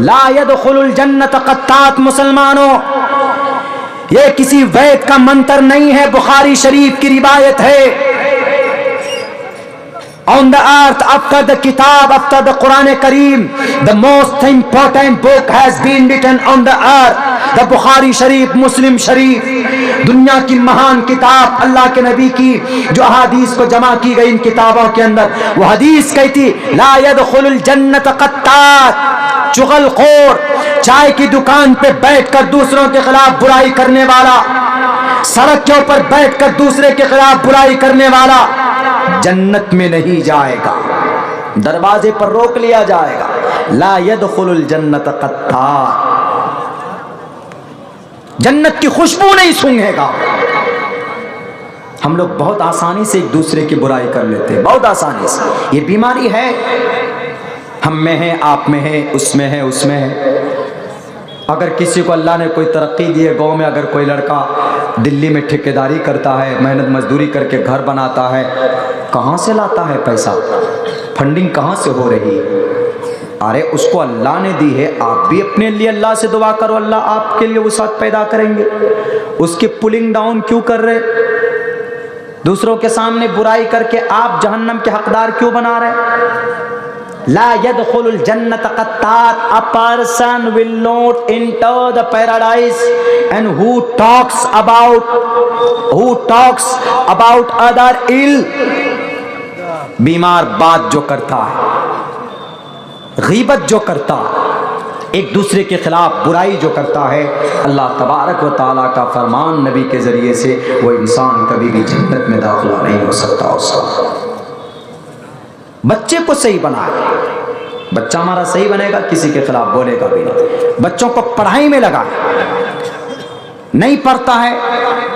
لا يدخل الجنت قطات، مسلمانوں یہ کسی وید کا منتر نہیں ہے، بخاری شریف کی روایت ہے. On the earth, after the kitab, after the Quran Kareem, the most important book has been written on the earth, the Bukhari Sharif, Muslim Sharif. دنیا کی مہان کتاب اللہ کے نبی کی جو احادیث کو جمع کی گئی ان کتابوں کے اندر، وہ حدیث کہتی لا يدخل الجنت قطات، چغل خور، چائے کی دکان پہ بیٹھ کر دوسروں کے خلاف برائی کرنے والا، سڑک کے اوپر بیٹھ کر دوسرے کے خلاف برائی کرنے والا جنت میں نہیں جائے گا، دروازے پر روک لیا جائے گا. لا يدخل الجنت قطات، جنت کی خوشبو نہیں سونگھے گا. ہم لوگ بہت آسانی سے ایک دوسرے کی برائی کر لیتے ہیں، بہت آسانی سے. یہ بیماری ہے، ہم میں ہے، آپ میں ہے، اس میں ہے، اس میں ہے. اگر کسی کو اللہ نے کوئی ترقی دی ہے، گاؤں میں اگر کوئی لڑکا دلی میں ٹھیکیداری کرتا ہے، محنت مزدوری کر کے گھر بناتا ہے، کہاں سے لاتا ہے پیسہ؟ فنڈنگ کہاں سے ہو رہی ہے؟ ارے اس کو اللہ نے دی ہے، آپ بھی اپنے لیے اللہ سے دعا کرو، اللہ آپ کے لیے وسعت پیدا کریں گے. اس کی پولنگ ڈاؤن کیوں کر رہے؟ دوسروں کے سامنے برائی کر کے آپ جہنم کے حقدار کیوں بنا رہے؟ لا يدخل الجنت قطات، a person will not enter the paradise and who talks about other ill، بیمار بات جو کرتا ہے، غیبت جو کرتا، ایک دوسرے کے خلاف برائی جو کرتا ہے، اللہ تبارک و تعالیٰ کا فرمان نبی کے ذریعے سے وہ انسان کبھی بھی جنت میں داخلہ نہیں ہو سکتا. اس کا بچے کو صحیح بنائے، بچہ ہمارا صحیح بنے گا، کسی کے خلاف بولے گا بھی نہیں. بچوں کو پڑھائی میں لگائے، نہیں پڑھتا ہے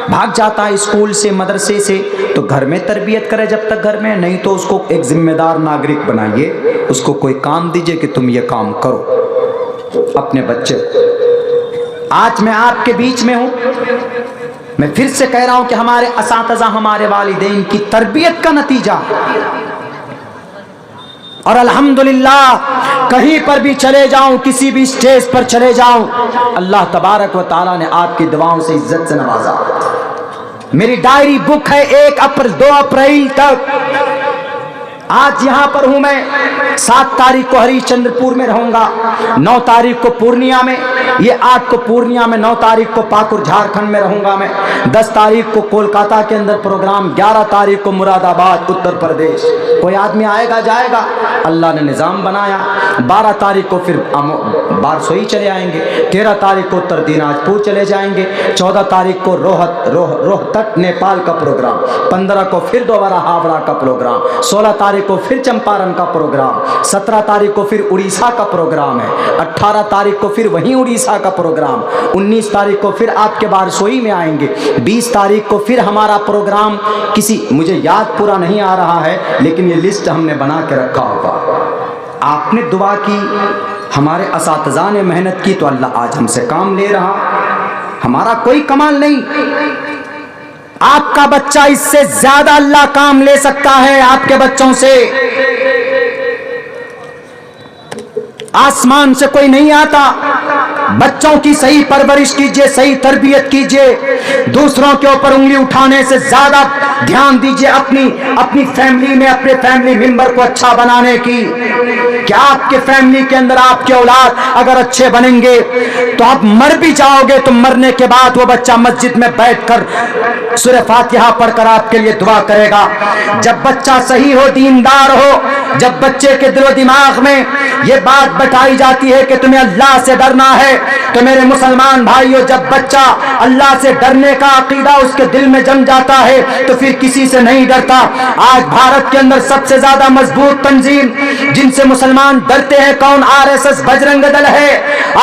بھاگ جاتا ہے اسکول سے مدرسے سے، تو گھر میں تربیت کرے جب تک گھر میں، نہیں تو اس کو ایک ذمہ دار ناگرک بنائیے، اس کو کوئی کام دیجئے کہ تم یہ کام کرو اپنے بچے. آج میں آپ کے بیچ میں ہوں، میں پھر سے کہہ رہا ہوں کہ ہمارے اساتذہ، ہمارے والدین کی تربیت کا نتیجہ، اور الحمدللہ کہیں پر بھی چلے جاؤں، کسی بھی اسٹیج پر چلے جاؤں، اللہ تبارک و تعالیٰ نے آپ کی دعاؤں سے عزت سے نوازا. میری ڈائری بک ہے 2 اپریل تک. آج یہاں پر ہوں میں، 7 تاریخ کو ہری چندر پور میں رہوں گا، 9 تاریخ کو پورنیا میں، یہ 8 کو پورنیا میں، 9 تاریخ کو پاکور جھارکھنڈ میں رہوں گا میں، 10 تاریخ کو کولکاتہ کے اندر پروگرام، 11 تاریخ کو مراد آباد اتر پردیش. کوئی آدمی آئے گا جائے گا، اللہ نے نظام بنایا. 12 تاریخ کو پھر بارسوئی چلے آئیں گے، 13 تاریخ کو اتر دیناجپور چلے جائیں گے، 14 تاریخ کو روہتک نیپال کا پروگرام، 15 کو پھر دوبارہ ہاوڑا کا پروگرام، 16 تاریخ کو پھر چمپارن کا پروگرام، 17 تاریخ کو پھر اڑیسہ کا پروگرام ہے، 18 تاریخ کو پھر وہیں اڑیسہ کا پروگرام، 19 تاریخ کو پھر آپ کے بارسوئی میں آئیں گے، 20 تاریخ کو پھر ہمارا پروگرام کسی، مجھے یاد پورا نہیں آ رہا ہے لیکن یہ لسٹ ہم نے بنا کے رکھا ہوگا. آپ نے دعا کی، ہمارے اساتذہ نے محنت کی، تو اللہ آج ہم سے کام لے رہا. ہمارا کوئی کمال نہیں، آپ کا بچہ اس سے زیادہ اللہ کام لے سکتا ہے آپ کے بچوں سے. آسمان سے کوئی نہیں آتا. بچوں کی صحیح پرورش کیجئے، صحیح تربیت کیجئے، دوسروں کے اوپر انگلی اٹھانے سے زیادہ دھیان دیجئے اپنی فیملی میں، اپنے فیملی ممبر کو اچھا بنانے کی. کہ آپ کے فیملی کے اندر آپ کے اولاد اگر اچھے بنیں گے تو آپ مر بھی جاؤ گے تو مرنے کے بعد وہ بچہ مسجد میں بیٹھ کر سورہ فاتحہ پڑھ کر آپ کے لیے دعا کرے گا. جب بچہ صحیح ہو، دیندار ہو، جب بچے کے دل و دماغ میں یہ بات بتائی جاتی ہے کہ تمہیں اللہ سے ڈرنا ہے، تو میرے مسلمان بھائیوں، جب بچہ اللہ سے ڈرنے کا عقیدہ اس کے دل میں جم جاتا ہے تو پھر کسی سے نہیں ڈرتا. آج بھارت کے اندر سب سے زیادہ مضبوط تنظیم جن سے مسلمان ڈرتے ہیں کون؟ RSS بجرنگ دل ہے.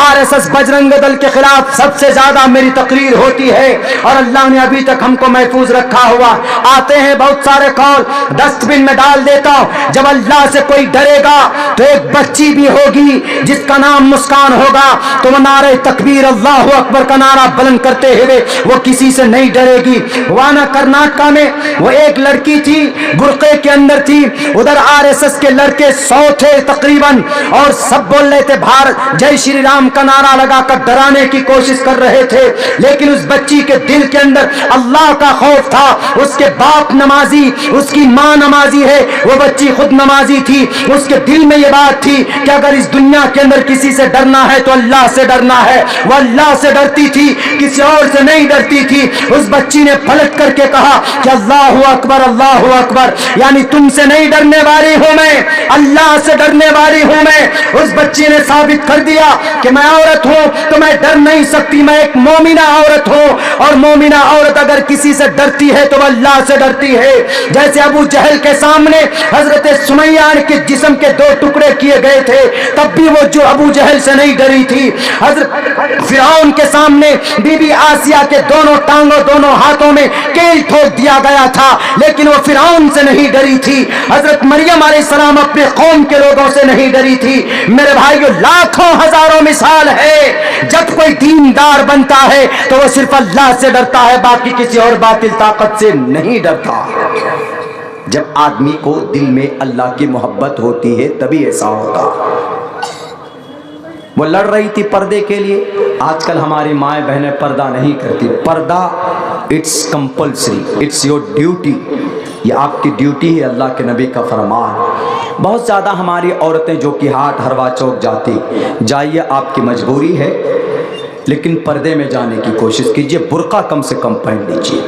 RSS بجرنگ دل کے خلاف سب سے زیادہ میری تقریر ہوتی ہے اور اللہ نے ابھی تک ہم کو محفوظ رکھا ہوا. آتے ہیں بہت سارے قول، ڈسٹ بن میں ڈال دیتا ہوں. جب اللہ اللہ سے کوئی ڈرے گا تو ایک بچی بھی ہوگی جس کا نام مسکان ہوگا، تو وہ نعرہ تکبیر اللہ اکبر کا نعرہ بلند کرتے ہوئے وہ کسی سے نہیں ڈرے گی۔ وانا کرناٹکا میں وہ ایک لڑکی تھی، برقعے کے اندر تھی، ادھر RSS کے لڑکے 100 تھے تقریباً، اور سب بول رہے تھے بھارت جے شری رام کا نعرہ لگا کر ڈرانے کی کوشش کر رہے تھے، لیکن اس بچی کے دل کے اندر اللہ کا خوف تھا۔ اس کے باپ نمازی، اس کی ماں نمازی ہے، وہ بچی خود نمازی تھی، اس کے دل میں یہ بات تھی کہ اگر اس دنیا کے اندر کسی سے ڈرنا ہے تو اللہ سے ڈرنا ہے۔ وہ اللہ سے ڈرتی تھی، کسی اور سے نہیں ڈرتی تھی۔ اس بچی نے پلٹ کر کے کہا کہ اللہ اکبر اللہ اکبر، یعنی تم سے نہیں ڈرنے والی ہوں میں، اللہ سے ڈرنے والی ہوں میں۔ اس بچی نے ثابت کر دیا کہ میں عورت ہوں تو میں ڈر نہیں سکتی، میں ایک مومنہ عورت ہوں، اور مومنہ عورت اگر کسی سے ڈرتی ہے تو وہ اللہ سے ڈرتی ہے۔ جیسے ابو جہل کے سامنے حضرت سمیہ کے جسم کے 2 ٹکڑے کیے گئے تھے، تب بھی وہ جو ابو جہل سے نہیں ڈری تھی۔ حضرت فرعون کے سامنے بی بی آسیہ کے دونوں ٹانگوں، دونوں ہاتھوں میں کیل ٹھوک دیا گیا تھا، لیکن وہ فرعون سے نہیں ڈری تھی۔ حضرت مریم علیہ السلام اپنے قوم کے لوگوں سے نہیں ڈری تھی۔ میرے بھائیو، لاکھوں ہزاروں مثال ہے، جب کوئی دیندار بنتا ہے تو وہ صرف اللہ سے ڈرتا ہے، باقی کسی اور باطل طاقت سے نہیں ڈرتا۔ جب آدمی کو دل میں اللہ کی محبت ہوتی ہے تبھی ایسا ہوتا۔ وہ لڑ رہی تھی پردے کے لیے، آج کل ہماری مائیں بہنیں پردہ نہیں کرتی۔ پردہ it's compulsory, it's your duty, یہ آپ کی ڈیوٹی ہے، اللہ کے نبی کا فرمان۔ بہت زیادہ ہماری عورتیں جو کہ ہاٹ ہروا چوک جاتی، جائیے آپ کی مجبوری ہے، لیکن پردے میں جانے کی کوشش کیجیے، برقع کم سے کم پہن لیجیے۔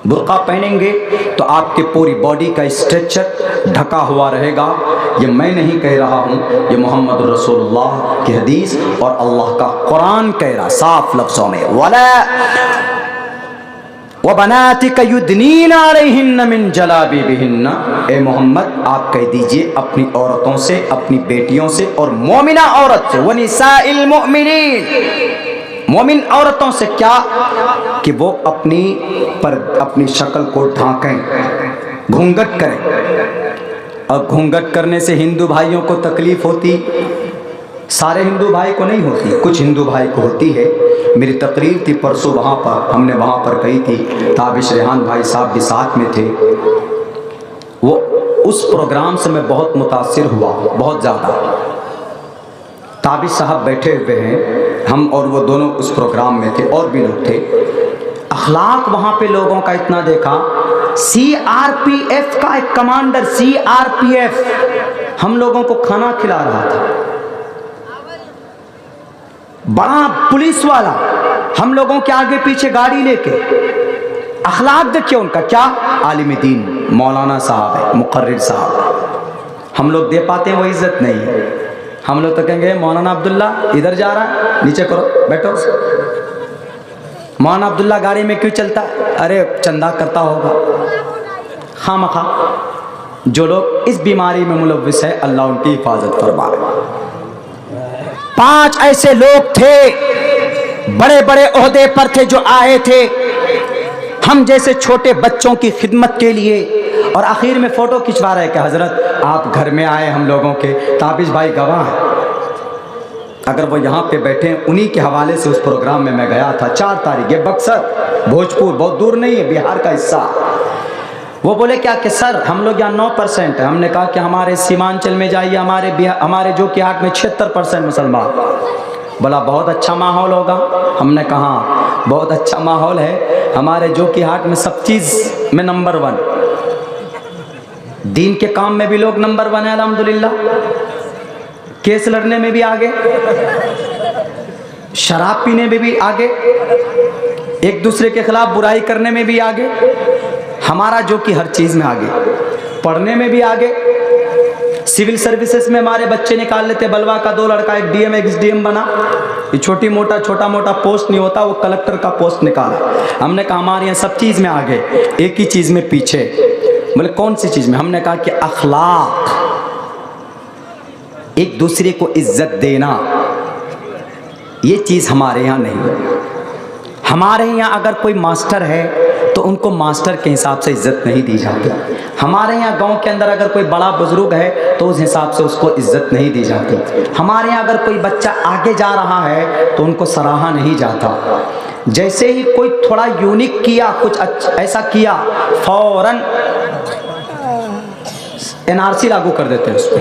برقع پہنیں گے تو آپ کے پوری باڈی کا اسٹرکچر ڈھکا ہوا رہے گا۔ یہ میں نہیں کہہ رہا ہوں، یہ محمد رسول اللہ کی حدیث اور اللہ کا قرآن کہہ رہا صاف لفظوں میں، وَلَا وَبَنَاتِكَ يُدْنِينَ عَلَيْهِنَّ مِنْ جَلَابِيبِهِنَّ، اے محمد آپ کہہ دیجئے اپنی عورتوں سے، اپنی بیٹیوں سے اور مومنہ عورت سے، وَنِسَاءِ الْمُؤْمِنِينَ، مومن عورتوں سے کیا کہ وہ اپنی شکل کو ڈھانکیں، گھونگٹ کریں۔ اور گھونگٹ کرنے سے ہندو بھائیوں کو تکلیف ہوتی، سارے ہندو بھائی کو نہیں ہوتی، کچھ ہندو بھائی کو ہوتی ہے۔ میری تقریر تھی پرسوں وہاں پر، ہم نے وہاں پر کہی تھی، تابش ریحان بھائی صاحب بھی ساتھ میں تھے۔ وہ اس پروگرام سے میں بہت متاثر ہوا، بہت زیادہ۔ تابش صاحب بیٹھے ہوئے ہیں، ہم اور وہ دونوں اس پروگرام میں تھے، اور بھی لوگ تھے۔ اخلاق وہاں پہ لوگوں کا اتنا دیکھا، CRPF کا ایک کمانڈر، CRPF ہم لوگوں کو کھانا کھلا رہا تھا، بڑا پولیس والا ہم لوگوں کے آگے پیچھے گاڑی لے کے۔ اخلاق دیکھیے ان کا، کیا عالم دین مولانا صاحب ہے، مقرر صاحب، ہم لوگ دے پاتے ہیں وہ عزت نہیں ہے۔ ہم لوگ تو کہیں گے مولانا عبداللہ ادھر جا رہا ہے، نیچے کرو، بیٹھو۔ مولانا عبداللہ گاڑی میں کیوں چلتا ہے؟ ارے چندہ کرتا ہوگا۔ خواہ مخواہ جو لوگ اس بیماری میں ملوث ہے، اللہ ان کی حفاظت فرمائے۔ 5 ایسے لوگ تھے، بڑے بڑے عہدے پر تھے، جو آئے تھے ہم جیسے چھوٹے بچوں کی خدمت کے لیے، اور آخر میں فوٹو کھنچوا رہے کہ حضرت آپ گھر میں آئے ہم لوگوں کے۔ تابش بھائی گواہ ہیں، اگر وہ یہاں پہ بیٹھے ہیں، انہی کے حوالے سے اس پروگرام میں میں گیا تھا 4 تاریخ، یہ بکسر بھوجپور بہت دور نہیں ہے، بہار کا حصہ۔ وہ بولے کیا کہ سر ہم لوگ یہاں 9% ہے۔ ہم نے کہا کہ ہمارے سیمانچل میں جائیے، ہمارے جو کہ ہاٹ میں 76% مسلمان۔ بولا بہت اچھا ماحول ہوگا۔ ہم نے کہا بہت اچھا ماحول ہے، ہمارے جو کہ ہاٹ میں سب چیز میں نمبر 1، دین کے کام میں بھی لوگ نمبر 1 ہے الحمدللہ، کیس لڑنے میں بھی آگے، شراب پینے میں بھی آگے، ایک دوسرے کے خلاف برائی کرنے میں بھی آگے، ہمارا جو کہ ہر چیز میں آگے، پڑھنے میں بھی آگے۔ سول سروسز میں ہمارے بچے نکال لیتے، بلوا کا 2 لڑکا، ایک DM ایک SDM بنا، یہ چھوٹا موٹا پوسٹ نہیں ہوتا، وہ کلکٹر کا پوسٹ نکالا۔ ہم نے کہا ہمارے یہاں سب چیز میں آگے، ایک ہی چیز میں پیچھے۔ بولے کون سی چیز میں؟ ہم نے کہا کہ اخلاق، ایک دوسرے کو عزت دینا، یہ چیز ہمارے یہاں نہیں ہے۔ ہمارے یہاں اگر کوئی ماسٹر ہے تو ان کو ماسٹر کے حساب سے عزت نہیں دی جاتی. ہمارے یہاں گاؤں کے اندر اگر کوئی بڑا بزرگ ہے تو اس حساب سے اس کو عزت نہیں دی جاتی. ہمارے یہاں اگر کوئی بچہ آگے جا رہا ہے تو ان کو سراہا نہیں جاتا. جیسے ہی کوئی تھوڑا یونیک کیا، کچھ ایسا کیا، فوراً NRC لاگو کر دیتے ہیں اس پہ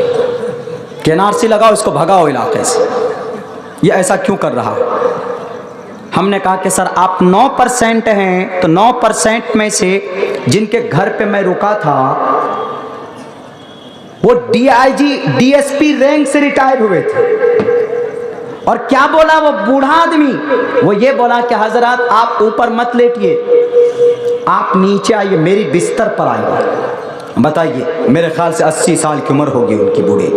کہ NRC لگاؤ، اس کو بھگاؤ علاقے سے. یہ ایسا کیوں کر رہا؟ ہم نے کہا کہ سر آپ 9% ہیں، تو 9% میں سے جن کے گھر پہ میں رکا تھا وہ DIG DSP رینک سے ریٹائر ہوئے تھے. اور کیا بولا وہ بوڑھا آدمی؟ وہ یہ بولا کہ حضرات آپ اوپر مت لیٹیے، آپ نیچے آئیے، میری بستر پر آئیے. بتائیے، میرے خیال سے 80 سال کی عمر ہوگی ان کی بوڑھے.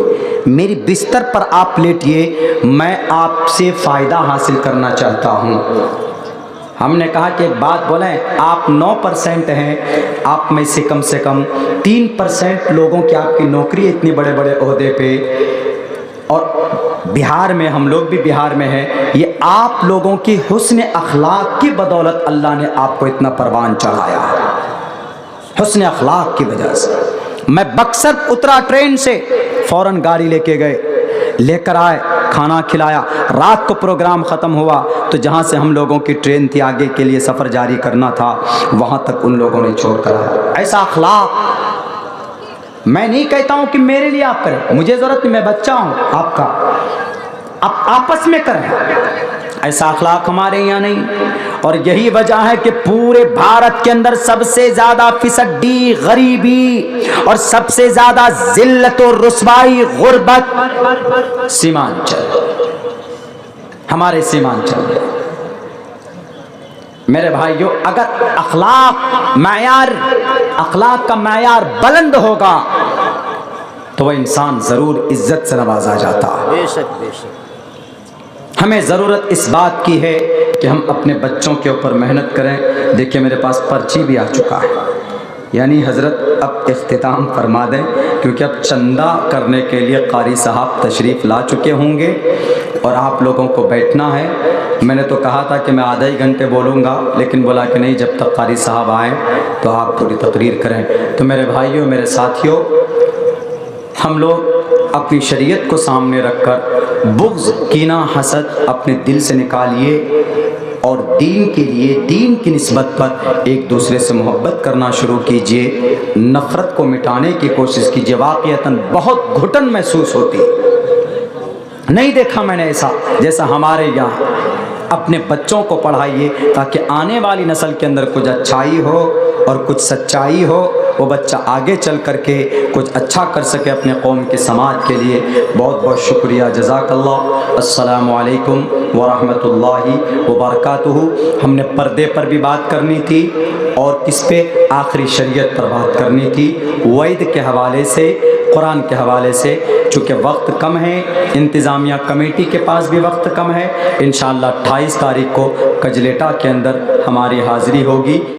میری بستر پر آپ لیٹیے، میں آپ سے فائدہ حاصل کرنا چاہتا ہوں. ہم نے کہا کہ ایک بات بولیں، آپ 9% ہیں، آپ میں سے کم 3% لوگوں کی آپ کی نوکری ہے اتنی بڑے بڑے عہدے پہ، اور بہار میں، ہم لوگ بھی بہار میں ہیں، یہ آپ لوگوں کی حسن اخلاق کی بدولت اللہ نے آپ کو اتنا پروان چڑھایا ہے، حسن اخلاق کی وجہ سے. میں بکسر اترا ٹرین سے، فوراً گاڑی لے کے گئے، لے کر آئے، کھانا کھلایا. رات کو پروگرام ختم ہوا تو جہاں سے ہم لوگوں کی ٹرین تھی آگے کے لیے سفر جاری کرنا تھا، وہاں تک ان لوگوں نے چھوڑ کر آیا. ایسا اخلاق میں نہیں کہتا ہوں کہ میرے لیے آپ کریں، مجھے ضرورت نہیں، میں بچہ ہوں آپ کا، آپ آپس میں کریں. ایسا اخلاق ہمارے یہاں نہیں. اور یہی وجہ ہے کہ پورے بھارت کے اندر سب سے زیادہ فسڈی، غریبی اور سب سے زیادہ ذلت و رسوائی، غربت سیمانچل، ہمارے سیمانچل. میرے بھائیو، اگر اخلاق کا معیار بلند ہوگا تو وہ انسان ضرور عزت سے نوازا جاتا ہے. بے شک بے شک. ہمیں ضرورت اس بات کی ہے کہ ہم اپنے بچوں کے اوپر محنت کریں. دیکھیں میرے پاس پرچی بھی آ چکا ہے، یعنی حضرت اب اختتام فرما دیں، کیونکہ اب چندہ کرنے کے لیے قاری صاحب تشریف لا چکے ہوں گے اور آپ لوگوں کو بیٹھنا ہے. میں نے تو کہا تھا کہ میں آدھا ہی گھنٹے بولوں گا، لیکن بولا کہ نہیں، جب تک قاری صاحب آئیں تو آپ تھوڑی تقریر کریں. تو میرے بھائیوں، میرے ساتھیوں، ہم لوگ اپنی شریعت کو سامنے رکھ کر بغض، کینہ، حسد اپنے دل سے نکالیے اور دین کے لیے، دین کی نسبت پر ایک دوسرے سے محبت کرنا شروع کیجئے. نفرت کو مٹانے کی کوشش کیجئے. واقعتاً بہت گھٹن محسوس ہوتی، نہیں دیکھا میں نے ایسا جیسا ہمارے یہاں. اپنے بچوں کو پڑھائیے تاکہ آنے والی نسل کے اندر کچھ اچھائی ہو اور کچھ سچائی ہو، وہ بچہ آگے چل کر کے کچھ اچھا کر سکے اپنے قوم کے، سماج کے لیے. بہت بہت شکریہ، جزاک اللہ. السلام علیکم ورحمۃ اللہ وبرکاتہ. ہم نے پردے پر بھی بات کرنی تھی اور کس پہ؟ آخری شریعت پر بات کرنی تھی، وعید کے حوالے سے، قرآن کے حوالے سے. چونکہ وقت کم ہے، انتظامیہ کمیٹی کے پاس بھی وقت کم ہے، انشاءاللہ 28 تاریخ کو کجلیٹا کے اندر ہماری حاضری ہوگی.